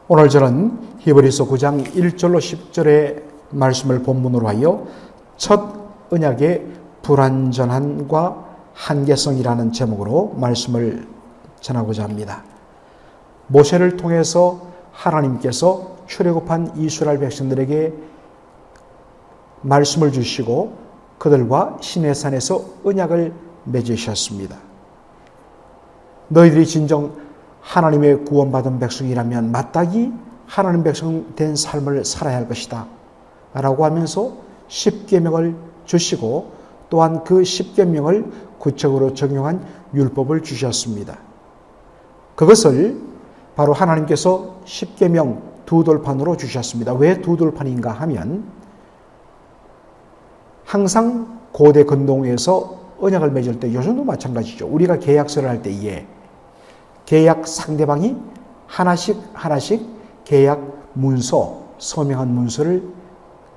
오늘 저는 히브리서 9장 1절로 10절의 말씀을 본문으로 하여 첫 언약의 불완전함과 한계성이라는 제목으로 말씀을 전하고자 합니다. 모세를 통해서 하나님께서 출애굽한 이스라엘 백성들에게 말씀을 주시고 그들과 시내산에서 언약을 맺으셨습니다. 너희들이 진정 하나님의 구원받은 백성이라면 마땅히 하나님 백성 된 삶을 살아야 할 것이다 라고 하면서 십계명을 주시고 또한 그 십계명을 구체적으로 적용한 율법을 주셨습니다. 그것을 바로 하나님께서 십계명 두 돌판으로 주셨습니다. 왜 두 돌판인가 하면 항상 고대 근동에서 언약을 맺을 때 요즘도 마찬가지죠. 우리가 계약서를 할 때에 계약 상대방이 하나씩 계약 문서, 서명한 문서를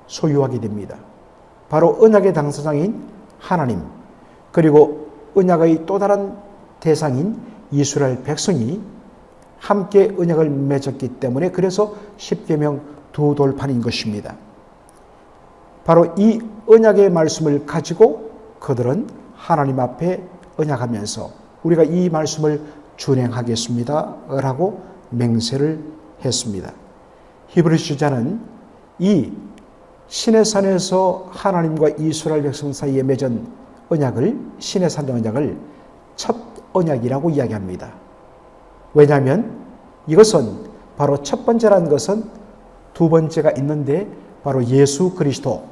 소유하게 됩니다. 바로 언약의 당사자인 하나님, 그리고 언약의 또 다른 대상인 이스라엘 백성이 함께 언약을 맺었기 때문에 그래서 십계명 두 돌판인 것입니다. 바로 이 언약의 말씀을 가지고 그들은 하나님 앞에 언약하면서 우리가 이 말씀을 준행하겠습니다 라고 맹세를 했습니다. 히브리서 저자는 이 시내산에서 하나님과 이스라엘 백성 사이에 맺은 언약을, 시내산 언약을 첫 언약이라고 이야기합니다. 왜냐하면 이것은 바로 첫 번째라는 것은 두 번째가 있는데 바로 예수 그리스도,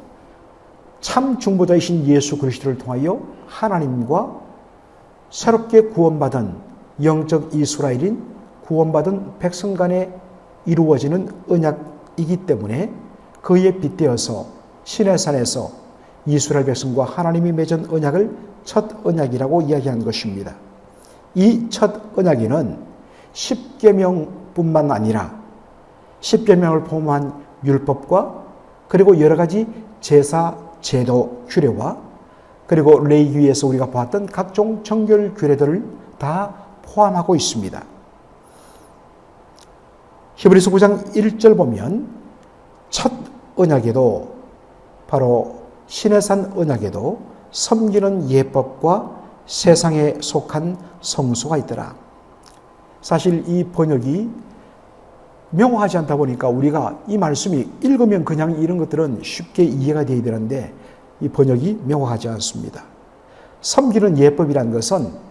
참 중보자이신 예수 그리스도를 통하여 하나님과 새롭게 구원받은 영적 이스라엘인 구원받은 백성 간에 이루어지는 언약이기 때문에 그에 빗대어서 시내산에서 이스라엘 백성과 하나님이 맺은 언약을 첫 언약이라고 이야기한 것입니다. 이 첫 언약에는 십계명뿐만 아니라 십계명을 포함한 율법과 그리고 여러 가지 제사, 제도, 규례와 그리고 레위기에서 우리가 봤던 각종 정결 규례들을 다 포함하고 있습니다. 히브리서 9장 1절 보면 첫 언약에도 바로 시내산 언약에도 섬기는 예법과 세상에 속한 성소가 있더라. 사실 이 번역이 명확하지 않다 보니까 우리가 이 말씀이 읽으면 그냥 이런 것들은 쉽게 이해가 되어야 이 번역이 명확하지 않습니다. 섬기는 예법이라는 것은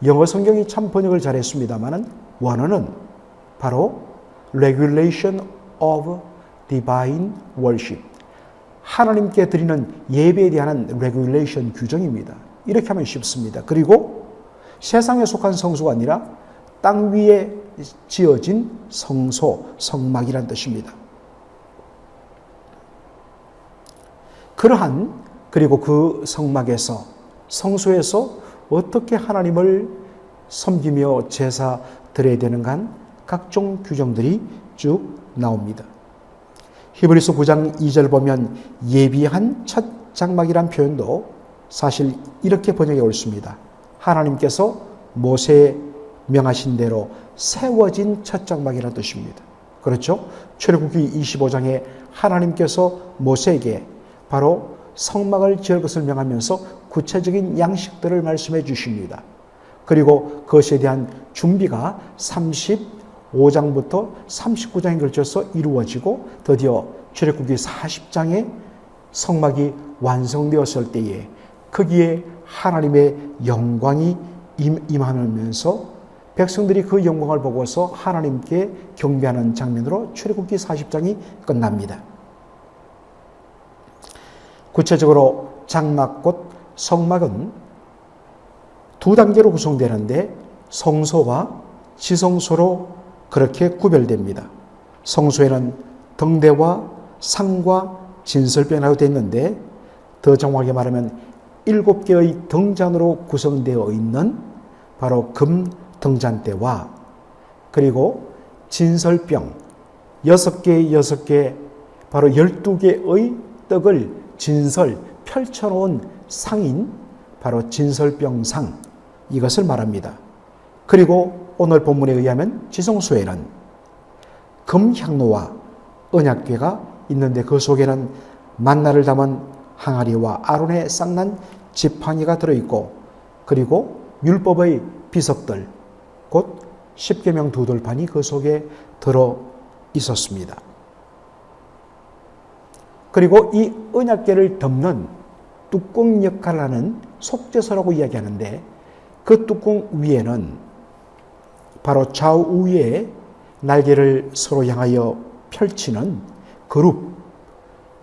영어 성경이 참 번역을 잘했습니다만 원어는 바로 Regulation of Divine Worship, 하나님께 드리는 예배에 대한 레귤레이션 규정입니다. 이렇게 하면 쉽습니다. 그리고 세상에 속한 성소가 아니라 땅 위에 지어진 성소, 성막이란 뜻입니다. 그리고 그 성막에서, 성소에서 어떻게 하나님을 섬기며 제사 드려야 되는가 한 각종 규정들이 쭉 나옵니다. 히브리서 9장 2절 보면 예비한 첫 장막이란 표현도 사실 이렇게 번역해 옳습니다. 하나님께서 모세에 명하신 대로 세워진 첫 장막이라는 뜻입니다. 그렇죠? 출애굽기 25장에 하나님께서 모세에게 바로 성막을 지을 것을 명하면서 구체적인 양식들을 말씀해 주십니다. 그리고 그것에 대한 준비가 35장부터 39장에 걸쳐서 이루어지고 드디어 출애굽기 40장에 성막이 완성되었을 때에 거기에 하나님의 영광이 임하면서 백성들이 그 영광을 보고서 하나님께 경배하는 장면으로 출애굽기 40장이 끝납니다. 구체적으로 장막 곧 성막은 두 단계로 구성되는데 성소와 지성소로 그렇게 구별됩니다. 성소에는 등대와 상과 진설병이라고 되어 있는데 더 정확하게 말하면 7개의 등잔으로 구성되어 있는 바로 금 등잔대와 그리고 진설병 6개 바로 12개의 떡을 진설 펼쳐놓은 상인 바로 진설병상, 이것을 말합니다. 그리고 오늘 본문에 의하면 지성소에는 금향로와 언약궤가 있는데 그 속에는 만나를 담은 항아리와 아론의 쌍난 지팡이가 들어있고 그리고 율법의 비석들 곧 십계명 두 돌판이 그 속에 들어 있었습니다. 그리고 이 언약궤를 덮는 뚜껑 역할을 하는 속죄소라고 이야기하는데 그 뚜껑 위에는 바로 좌우에 날개를 서로 향하여 펼치는 그룹,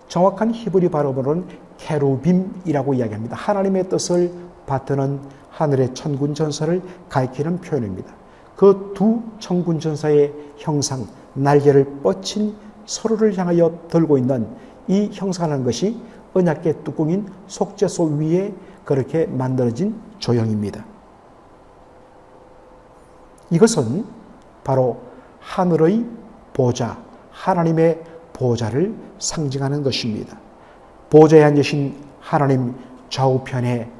정확한 히브리 발음으로는 케루빔이라고 이야기합니다. 하나님의 뜻을 받드는 하늘의 천군 천사를 가리키는 표현입니다. 그 두 천군 천사의 형상, 날개를 뻗친 서로를 향하여 들고 있는 이 형상이라는 것이 언약궤 뚜껑인 속죄소 위에 그렇게 만들어진 조형입니다. 이것은 바로 하늘의 보좌, 하나님의 보좌를 상징하는 것입니다. 보좌에 앉으신 하나님 좌우편에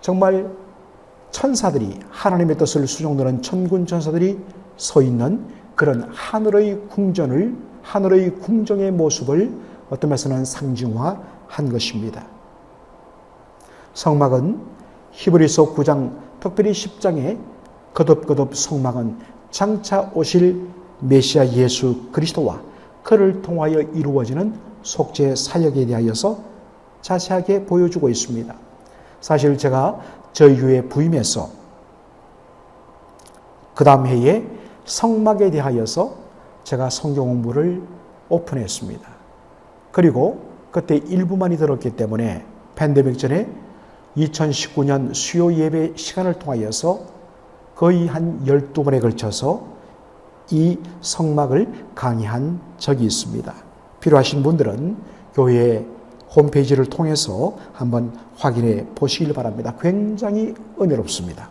정말 천사들이 하나님의 뜻을 수종드는 천군 천사들이 서 있는 그런 하늘의 궁전을, 하늘의 궁정의 모습을 어떤 면에서는 상징화한 것입니다. 성막은 히브리서 9장, 특별히 10장의 거듭거듭 성막은 장차 오실 메시아 예수 그리스도와 그를 통하여 이루어지는 속죄 사역에 대하여서 자세하게 보여주고 있습니다. 사실 제가 저희 교회 부임해서 그 다음 해에 성막에 대하여서 제가 성경 공부를 오픈했습니다. 그리고 그때 일부만이 들었기 때문에 팬데믹 전에 2019년 수요 예배 시간을 통하여서 거의 한 12번에 걸쳐서 이 성막을 강의한 적이 있습니다. 필요하신 분들은 교회 홈페이지를 통해서 한번 확인해 보시길 바랍니다. 굉장히 은혜롭습니다.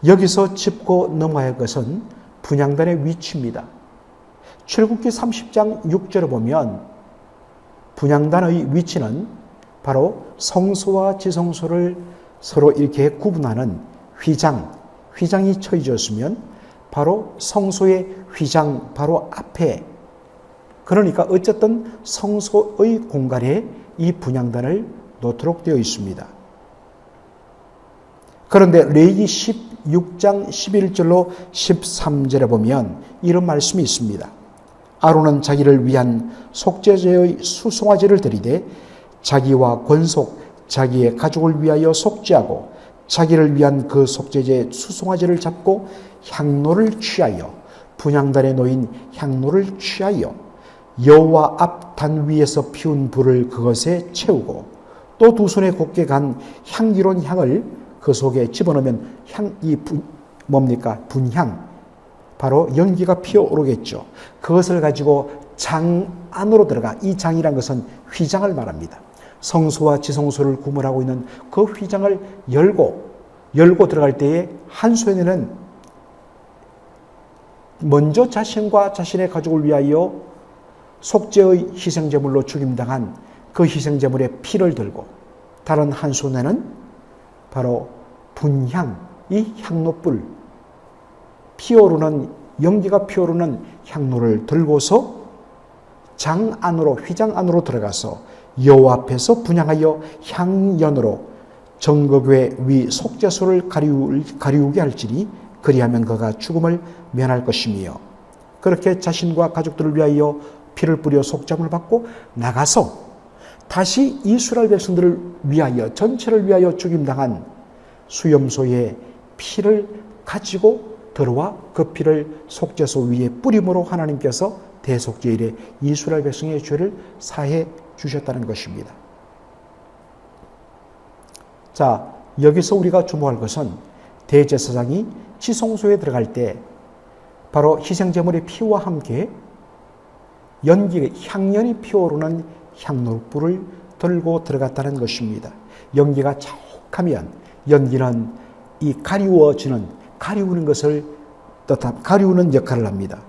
여기서 짚고 넘어야 할 것은 분향단의 위치입니다. 출애굽기 30장 6절을 보면 분향단의 위치는 바로 성소와 지성소를 서로 이렇게 구분하는 휘장이 처해졌으면 바로 성소의 휘장 바로 앞에, 그러니까 어쨌든 성소의 공간에 이 분향단을 놓도록 되어 있습니다. 그런데 레위기 16장 11절로 13절에 보면 이런 말씀이 있습니다. 아론은 자기를 위한 속죄제의 수송아지를 드리되 자기와 권속, 자기의 가족을 위하여 속죄하고 자기를 위한 그 속죄제 수송아지를 잡고 향로를 취하여 분향단에 놓인 향로를 취하여 여호와 앞 단 위에서 피운 불을 그것에 채우고 또 두 손에 곱게 간 향기로운 향을 그 속에 집어넣으면 분향, 바로 연기가 피어오르겠죠. 그것을 가지고 장 안으로 들어가, 이 장이란 것은 휘장을 말합니다. 성소와 지성소를 구분하고 있는 그 휘장을 열고 들어갈 때에 한 손에는 먼저 자신과 자신의 가족을 위하여 속죄의 희생제물로 죽임당한 그 희생제물의 피를 들고 다른 한 손에는 바로 분향, 이 향로불, 연기가 피어오르는 향로를 들고서 장 안으로, 휘장 안으로 들어가서 여호와 앞에서 분향하여 향연으로 정거궤 위 속죄소를 가리우게 할지니 그리하면 그가 죽음을 면할 것이며, 그렇게 자신과 가족들을 위하여 피를 뿌려 속죄함을 받고 나가서 다시 이스라엘 백성들을 위하여, 전체를 위하여 죽임당한 수염소의 피를 가지고 들어와 그 피를 속죄소 위에 뿌림으로 하나님께서 대속죄일에 이스라엘 백성의 죄를 사해 주셨다는 것입니다. 자, 여기서 우리가 주목할 것은 대제사장이 지성소에 들어갈 때 바로 희생제물의 피와 함께 향연이 피어오르는 향로불을 들고 들어갔다는 것입니다. 연기가 자욱하면 연기는 이 가리우는 것을 가리우는 역할을 합니다.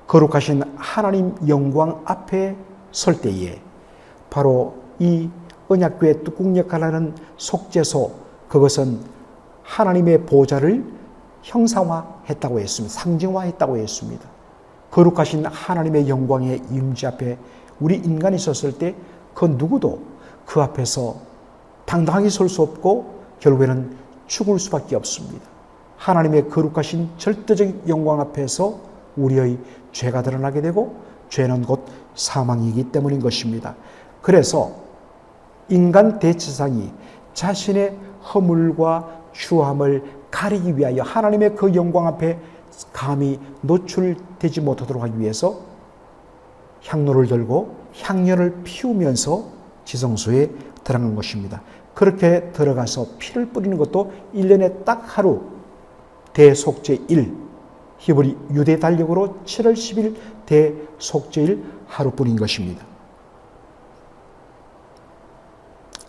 거룩하신 하나님 영광 앞에 설 때에 바로 이 언약궤 뚜껑 역할을 하는 속죄소, 그것은 하나님의 보좌를 형상화했다고 했습니다. 상징화했다고 했습니다. 거룩하신 하나님의 영광의 임재 앞에 우리 인간이 섰을 때 그 누구도 그 앞에서 당당하게 설 수 없고 결국에는 죽을 수밖에 없습니다. 하나님의 거룩하신 절대적인 영광 앞에서 우리의 죄가 드러나게 되고 죄는 곧 사망이기 때문인 것입니다. 그래서 인간 대제사장이 자신의 허물과 추함을 가리기 위하여 하나님의 그 영광 앞에 감히 노출되지 못하도록 하기 위해서 향로를 들고 향연을 피우면서 지성소에 들어간 것입니다. 그렇게 들어가서 피를 뿌리는 것도 1년에 딱 하루, 대속죄일, 히브리 유대 달력으로 7월 10일 대속죄일 하루뿐인 것입니다.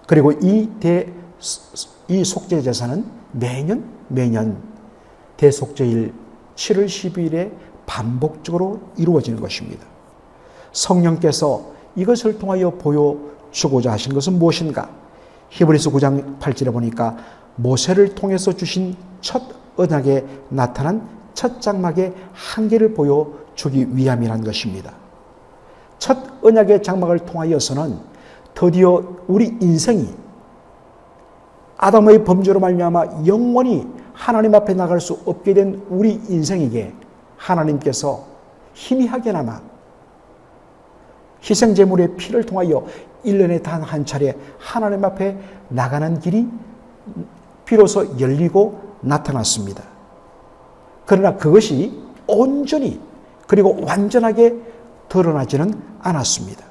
그리고 이 속죄 제사는 매년 대속죄일 7월 12일에 반복적으로 이루어지는 것입니다. 성령께서 이것을 통하여 보여주고자 하신 것은 무엇인가? 히브리서 9장 8절에 보니까 모세를 통해서 주신 첫 언약에 나타난 첫 장막의 한계를 보여주기 위함이란 것입니다. 첫 언약의 장막을 통하여서는 드디어 우리 인생이 아담의 범죄로 말미암아 영원히 하나님 앞에 나갈 수 없게 된 우리 인생에게 하나님께서 희미하게나마 희생제물의 피를 통하여 1년에 단 한 차례 하나님 앞에 나가는 길이 비로소 열리고 나타났습니다. 그러나 그것이 온전히 그리고 완전하게 드러나지는 않았습니다.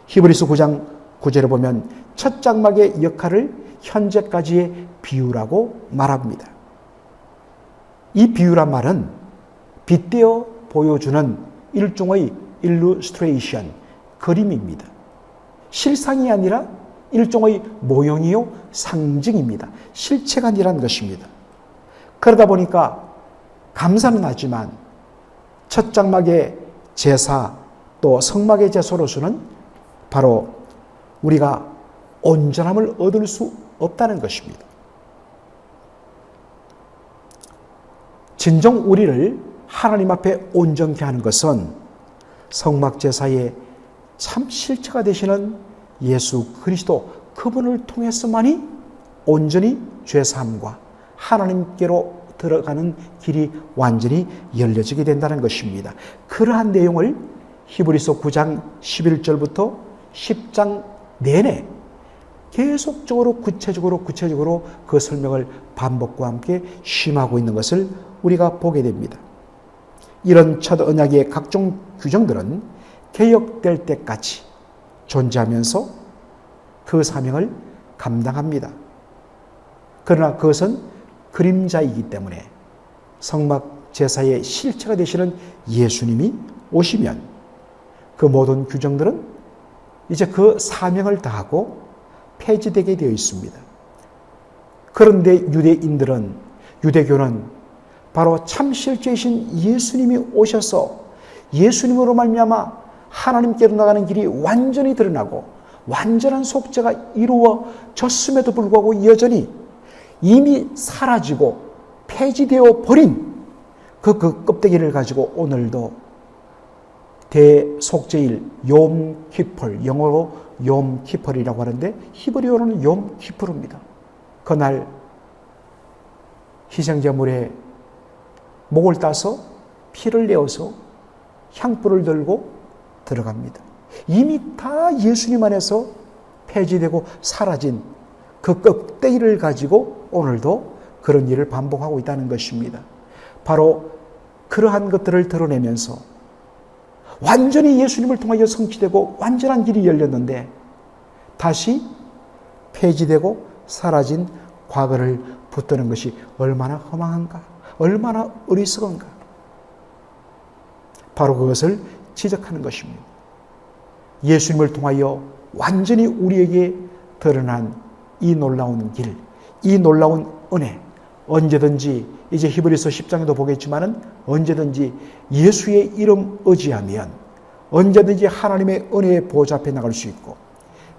히브리서 9장 9절에 보면 첫 장막의 역할을 현재까지의 비유라고 말합니다. 이 비유란 말은 빗대어 보여주는 일종의 일루스트레이션, 그림입니다. 실상이 아니라 일종의 모형이요 상징입니다. 실체가 아니라는 것입니다. 그러다 보니까 감사는 하지만 첫 장막의 제사 또 성막의 제사로서는 바로 우리가 온전함을 얻을 수 없다는 것입니다. 진정 우리를 하나님 앞에 온전케 하는 것은 성막 제사의 참 실체가 되시는 예수 그리스도 그분을 통해서만이 온전히 죄사함과 하나님께로 들어가는 길이 완전히 열려지게 된다는 것입니다. 그러한 내용을 히브리서 9장 11절부터 10장 내내 계속적으로 구체적으로 그 설명을 반복과 함께 심하고 있는 것을 우리가 보게 됩니다. 이런 첫 언약의 각종 규정들은 개혁될 때까지 존재하면서 그 사명을 감당합니다. 그러나 그것은 그림자이기 때문에 성막 제사의 실체가 되시는 예수님이 오시면 그 모든 규정들은 이제 그 사명을 다하고 폐지되게 되어 있습니다. 그런데 유대교는 바로 참 실제이신 예수님이 오셔서 예수님으로 말미암아 하나님께로 나가는 길이 완전히 드러나고 완전한 속죄가 이루어졌음에도 불구하고 여전히 이미 사라지고 폐지되어 버린 그 껍데기를 가지고 오늘도 대속죄일 욤키폴, 영어로 욤키폴이라고 하는데 히브리어로는 욤키푸르입니다. 그날 희생제물에 목을 따서 피를 내어서 향불을 들고 들어갑니다. 이미 다 예수님 안에서 폐지되고 사라진 그 껍데기를 가지고 오늘도 그런 일을 반복하고 있다는 것입니다. 바로 그러한 것들을 드러내면서 완전히 예수님을 통하여 성취되고 완전한 길이 열렸는데 다시 폐지되고 사라진 과거를 붙드는 것이 얼마나 허망한가, 얼마나 어리석은가. 바로 그것을 지적하는 것입니다. 예수님을 통하여 완전히 우리에게 드러난 이 놀라운 길, 이 놀라운 은혜, 언제든지 이제 히브리서 10장에도 보겠지만은 언제든지 예수의 이름 의지하면 언제든지 하나님의 은혜의 보좌 앞에 나갈 수 있고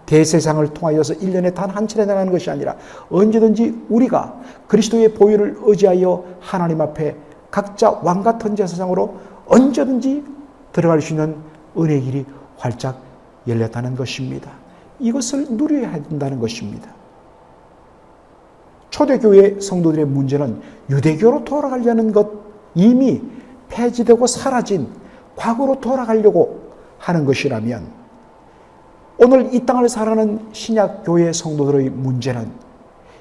대세상을 통하여서 1년에 단 한 차례 나가는 것이 아니라 언제든지 우리가 그리스도의 보혈을 의지하여 하나님 앞에 각자 왕같은 제사장으로 언제든지 들어갈 수 있는 은혜의 길이 활짝 열렸다는 것입니다. 이것을 누려야 된다는 것입니다. 초대교회 성도들의 문제는 유대교로 돌아가려는 것, 이미 폐지되고 사라진 과거로 돌아가려고 하는 것이라면, 오늘 이 땅을 살아가는 신약교회 성도들의 문제는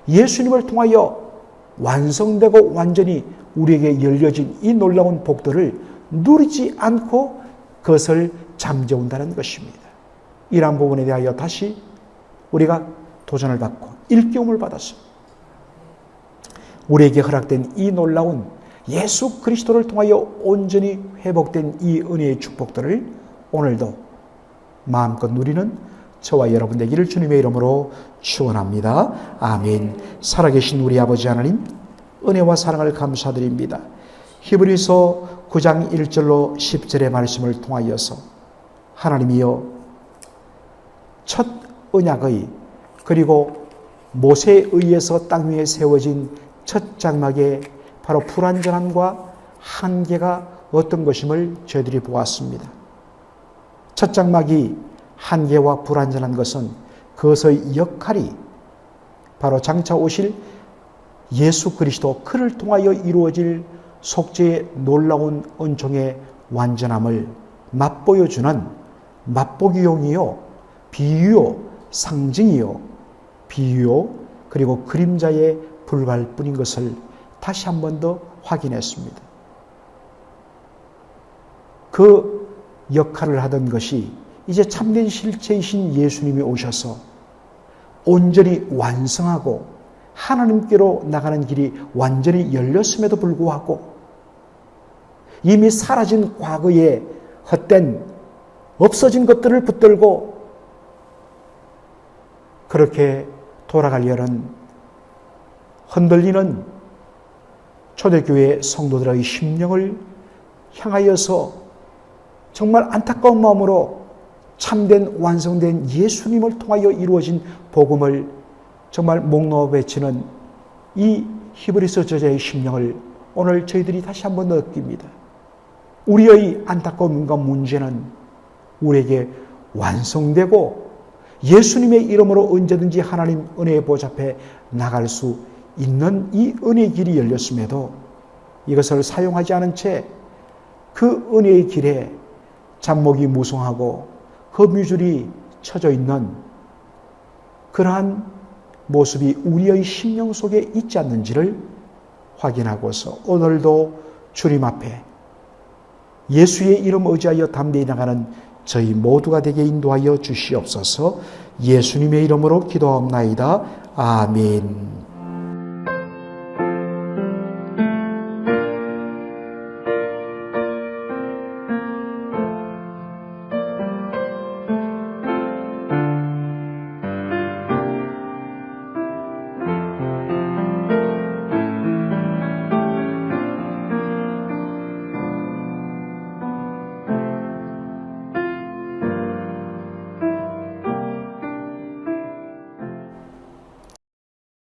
예수님을 통하여 완성되고 완전히 우리에게 열려진 이 놀라운 복들을 누리지 않고 그것을 잠재운다는 것입니다. 이러한 부분에 대하여 다시 우리가 도전을 받고 일깨움을 받아서 우리에게 허락된 이 놀라운 예수 그리스도를 통하여 온전히 회복된 이 은혜의 축복들을 오늘도 마음껏 누리는 저와 여러분 되기를 주님의 이름으로 축원합니다. 아멘. 살아계신 우리 아버지 하나님, 은혜와 사랑을 감사드립니다. 히브리서 9장 1절로 10절의 말씀을 통하여서 하나님이여, 첫 언약의, 그리고 모세에 의해서 땅 위에 세워진 첫 장막의 바로 불완전함과 한계가 어떤 것임을 저희들이 보았습니다. 첫 장막이 한계와 불완전한 것은 그것의 역할이 바로 장차 오실 예수 그리스도, 그를 통하여 이루어질 속죄의 놀라운 은총의 완전함을 맛보여주는 맛보기용이요, 비유요, 상징이요, 비유요, 그리고 그림자에 불과할 뿐인 것을 다시 한 번 더 확인했습니다. 그 역할을 하던 것이 이제 참된 실체이신 예수님이 오셔서 온전히 완성하고 하나님께로 나가는 길이 완전히 열렸음에도 불구하고 이미 사라진 과거의 헛된 없어진 것들을 붙들고 그렇게 돌아가려는 흔들리는 초대교회 성도들의 심령을 향하여서 정말 안타까운 마음으로 참된 완성된 예수님을 통하여 이루어진 복음을 정말 목 놓아 외치는 이 히브리서 저자의 심령을 오늘 저희들이 다시 한번 느낍니다. 우리의 안타까움과 문제는 우리에게 완성되고 예수님의 이름으로 언제든지 하나님 은혜의 보좌 앞에 나갈 수 있는 이 은혜의 길이 열렸음에도 이것을 사용하지 않은 채 그 은혜의 길에 잡목이 무성하고 흡유줄이 쳐져 있는 그러한 모습이 우리의 심령 속에 있지 않는지를 확인하고서 오늘도 주님 앞에 예수의 이름 의지하여 담대히 나가는 저희 모두가 되게 인도하여 주시옵소서. 예수님의 이름으로 기도하옵나이다. 아멘.